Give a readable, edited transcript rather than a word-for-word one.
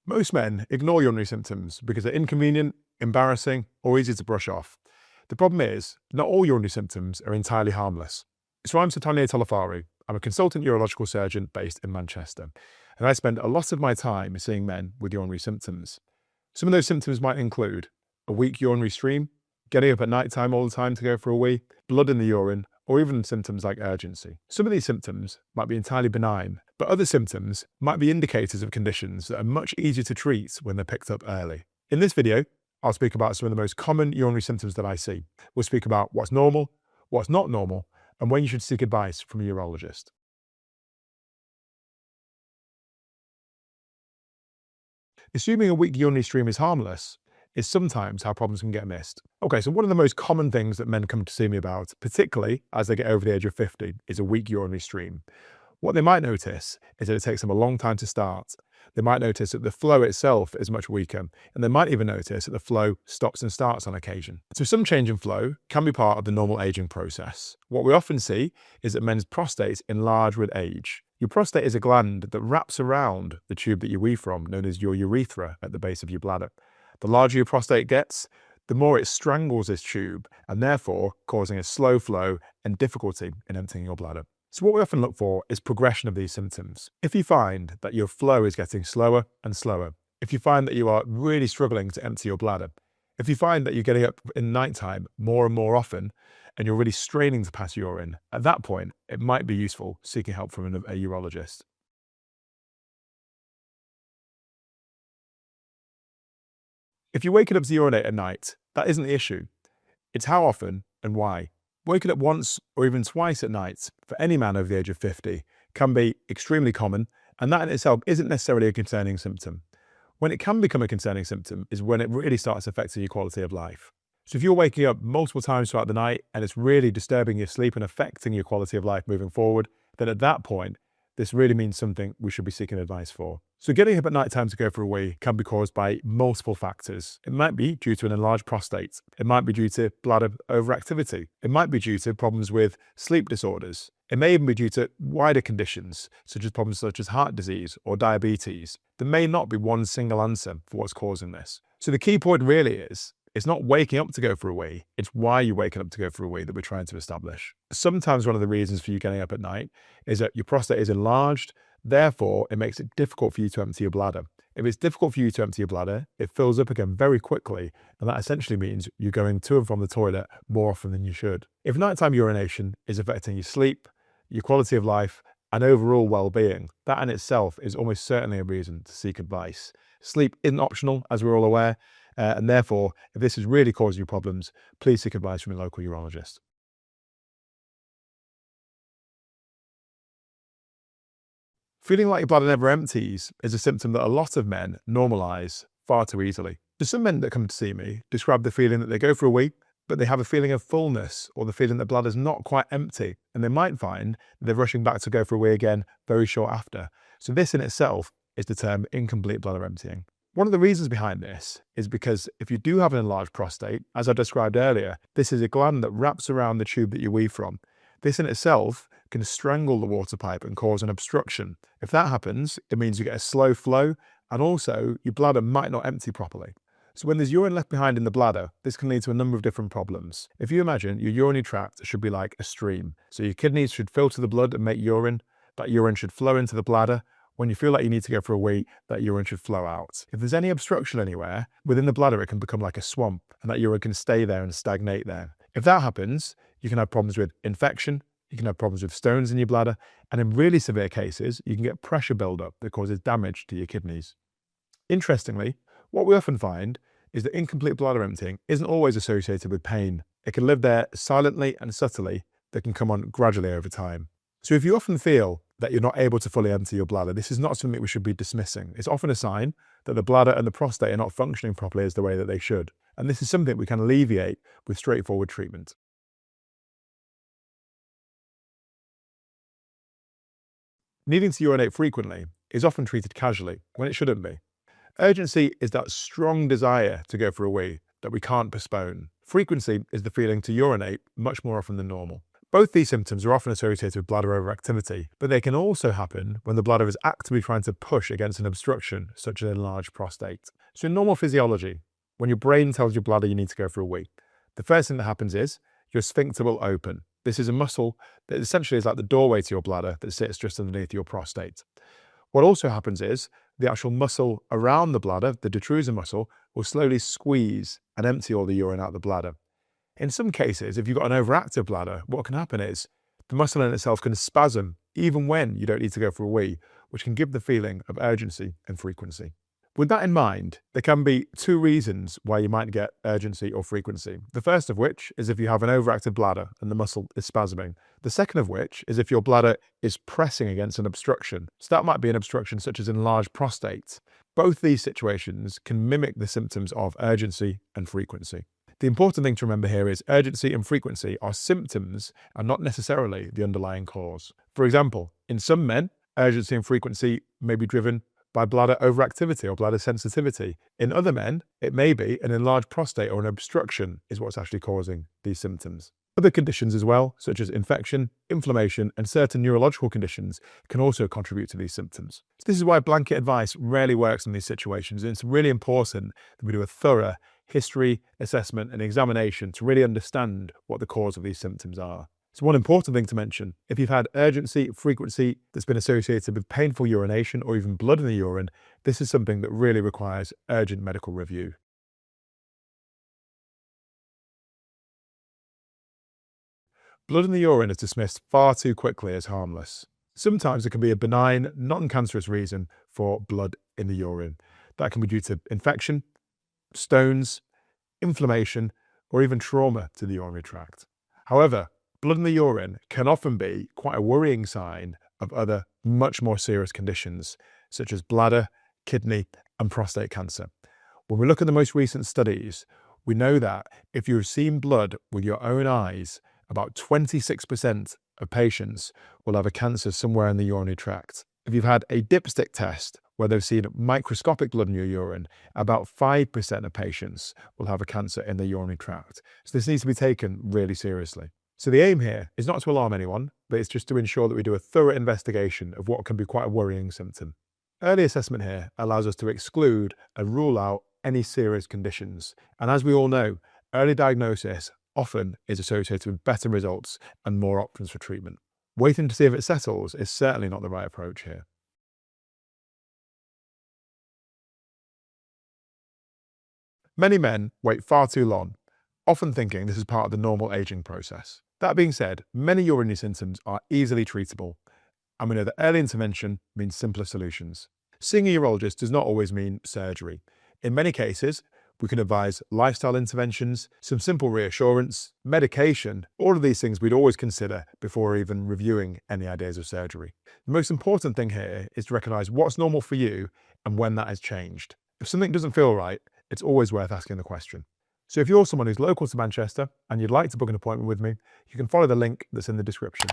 Most men ignore urinary symptoms because they're inconvenient, embarrassing, or easy to brush off. The problem is, not all urinary symptoms are entirely harmless. So I'm Sotonye Tolofari. I'm a consultant urological surgeon based in Manchester, and I spend a lot of my time seeing men with urinary symptoms. Some of those symptoms might include a weak urinary stream, getting up at night time all the time to go for a wee, blood in the urine, or even symptoms like urgency. Some of these symptoms might be entirely benign, but other symptoms might be indicators of conditions that are much easier to treat when they're picked up early. In this video, I'll speak about some of the most common urinary symptoms that I see. We'll speak about what's normal, what's not normal, and when you should seek advice from a urologist. Assuming a weak urinary stream is harmless is sometimes how problems can get missed. Okay, so one of the most common things that men come to see me about, particularly as they get over the age of 50, is a weak urinary stream. What they might notice is that it takes them a long time to start. They might notice that the flow itself is much weaker, and they might even notice that the flow stops and starts on occasion. So some change in flow can be part of the normal aging process. What we often see is that men's prostates enlarge with age. Your prostate is a gland that wraps around the tube that you wee from, known as your urethra at the base of your bladder. The larger your prostate gets, the more it strangles this tube, and therefore causing a slow flow and difficulty in emptying your bladder. So what we often look for is progression of these symptoms. If you find that your flow is getting slower and slower, if you find that you are really struggling to empty your bladder, if you find that you're getting up in nighttime more and more often, and you're really straining to pass urine, at that point, it might be useful seeking help from a urologist. If you're waking up to urinate at night, that isn't the issue. It's how often and why. Waking up once or even twice at night for any man over the age of 50 can be extremely common, and that in itself isn't necessarily a concerning symptom. When it can become a concerning symptom is when it really starts affecting your quality of life. So if you're waking up multiple times throughout the night and it's really disturbing your sleep and affecting your quality of life moving forward, then at that point, this really means something we should be seeking advice for. So getting up at night time to go for a wee can be caused by multiple factors. It might be due to an enlarged prostate. It might be due to bladder overactivity. It might be due to problems with sleep disorders. It may even be due to wider conditions, such as problems such as heart disease or diabetes. There may not be one single answer for what's causing this. So the key point really is, it's not waking up to go for a wee, it's why you're waking up to go for a wee that we're trying to establish. Sometimes one of the reasons for you getting up at night is that your prostate is enlarged, therefore it makes it difficult for you to empty your bladder. If it's difficult for you to empty your bladder, it fills up again very quickly, and that essentially means you're going to and from the toilet more often than you should. If nighttime urination is affecting your sleep, your quality of life, and overall well-being, that in itself is almost certainly a reason to seek advice. Sleep isn't optional, as we're all aware, and therefore, if this is really causing you problems, please seek advice from your local urologist. Feeling like your bladder never empties is a symptom that a lot of men normalise far too easily. There's some men that come to see me describe the feeling that they go for a wee, but they have a feeling of fullness or the feeling that bladder's not quite empty, and they might find that they're rushing back to go for a wee again very short after. So this in itself is the term incomplete bladder emptying. One of the reasons behind this is because if you do have an enlarged prostate, as I described earlier, this is a gland that wraps around the tube that you wee from. This in itself can strangle the water pipe and cause an obstruction. If that happens, it means you get a slow flow, and also your bladder might not empty properly. So when there's urine left behind in the bladder, this can lead to a number of different problems. If you imagine your urinary tract should be like a stream. So your kidneys should filter the blood and make urine. That urine should flow into the bladder. When you feel like you need to go for a wee, that urine should flow out. If there's any obstruction anywhere, within the bladder it can become like a swamp, and that urine can stay there and stagnate there. If that happens, you can have problems with infection, you can have problems with stones in your bladder, and in really severe cases, you can get pressure buildup that causes damage to your kidneys. Interestingly, what we often find is that incomplete bladder emptying isn't always associated with pain. It can live there silently and subtly that can come on gradually over time. So if you often feel that you're not able to fully empty your bladder, this is not something we should be dismissing. It's often a sign that the bladder and the prostate are not functioning properly as the way that they should. And this is something we can alleviate with straightforward treatment. Needing to urinate frequently is often treated casually when it shouldn't be. Urgency is that strong desire to go for a wee that we can't postpone. Frequency is the feeling to urinate much more often than normal. Both these symptoms are often associated with bladder overactivity, but they can also happen when the bladder is actively trying to push against an obstruction, such as an enlarged prostate. So in normal physiology, when your brain tells your bladder you need to go for a wee, the first thing that happens is your sphincter will open. This is a muscle that essentially is like the doorway to your bladder that sits just underneath your prostate. What also happens is the actual muscle around the bladder, the detrusor muscle, will slowly squeeze and empty all the urine out of the bladder. In some cases, if you've got an overactive bladder, what can happen is the muscle in itself can spasm even when you don't need to go for a wee, which can give the feeling of urgency and frequency. With that in mind, there can be two reasons why you might get urgency or frequency. The first of which is if you have an overactive bladder and the muscle is spasming. The second of which is if your bladder is pressing against an obstruction. So that might be an obstruction such as enlarged prostate. Both these situations can mimic the symptoms of urgency and frequency. The important thing to remember here is urgency and frequency are symptoms and not necessarily the underlying cause. For example, in some men, urgency and frequency may be driven by bladder overactivity or bladder sensitivity. In other men, it may be an enlarged prostate or an obstruction is what's actually causing these symptoms. Other conditions as well, such as infection, inflammation, and certain neurological conditions can also contribute to these symptoms. So this is why blanket advice rarely works in these situations, and it's really important that we do a thorough history, assessment, and examination to really understand what the cause of these symptoms are. So one important thing to mention, if you've had urgency, frequency that's been associated with painful urination or even blood in the urine, this is something that really requires urgent medical review. Blood in the urine is dismissed far too quickly as harmless. Sometimes it can be a benign, non-cancerous reason for blood in the urine. That can be due to infection, stones, inflammation, or even trauma to the urinary tract. However, blood in the urine can often be quite a worrying sign of other much more serious conditions, such as bladder, kidney, and prostate cancer. When we look at the most recent studies, we know that if you've seen blood with your own eyes, about 26% of patients will have a cancer somewhere in the urinary tract. If you've had a dipstick test where they've seen microscopic blood in your urine, about 5% of patients will have a cancer in the urinary tract. So this needs to be taken really seriously. So the aim here is not to alarm anyone, but it's just to ensure that we do a thorough investigation of what can be quite a worrying symptom. Early assessment here allows us to exclude and rule out any serious conditions. And as we all know, early diagnosis often is associated with better results and more options for treatment. Waiting to see if it settles is certainly not the right approach here. Many men wait far too long, often thinking this is part of the normal aging process. That being said, many urinary symptoms are easily treatable, and we know that early intervention means simpler solutions. Seeing a urologist does not always mean surgery. In many cases, we can advise lifestyle interventions, some simple reassurance, medication, all of these things we'd always consider before even reviewing any ideas of surgery. The most important thing here is to recognise what's normal for you and when that has changed. If something doesn't feel right, it's always worth asking the question. So if you're someone who's local to Manchester and you'd like to book an appointment with me, you can follow the link that's in the description.